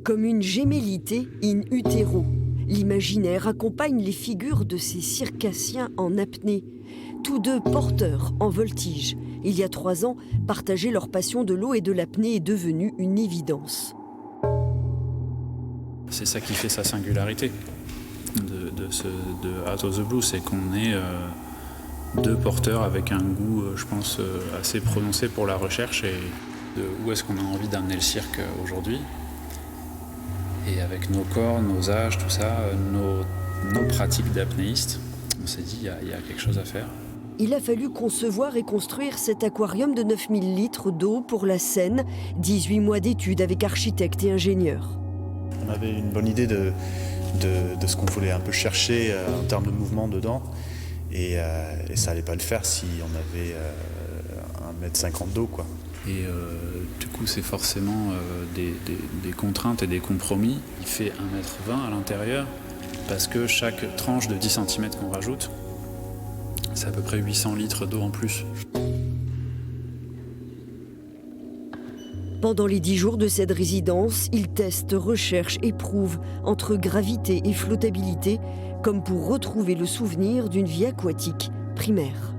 Comme une gémellité in utero, l'imaginaire accompagne les figures de ces circassiens en apnée, tous deux porteurs en voltige. Il y a 3 ans, partager leur passion de l'eau et de l'apnée est devenu une évidence. C'est ça qui fait sa singularité de Out of the Blue, c'est qu'on est deux porteurs avec un goût, je pense, assez prononcé pour la recherche et de où est-ce qu'on a envie d'amener le cirque aujourd'hui. Et avec nos corps, nos âges, tout ça, nos pratiques d'apnéistes, on s'est dit il y a quelque chose à faire. Il a fallu concevoir et construire cet aquarium de 9000 litres d'eau pour la Seine. 18 mois d'études avec architectes et ingénieurs. On avait une bonne idée de ce qu'on voulait un peu chercher en termes de mouvement dedans. Et ça n'allait pas le faire si on avait 1,50 m d'eau, quoi. Et du coup, c'est forcément des contraintes et des compromis. Il fait 1,20 m à l'intérieur parce que chaque tranche de 10 cm qu'on rajoute, c'est à peu près 800 litres d'eau en plus. Pendant les 10 jours de cette résidence, il teste, recherche, éprouve entre gravité et flottabilité, comme pour retrouver le souvenir d'une vie aquatique primaire.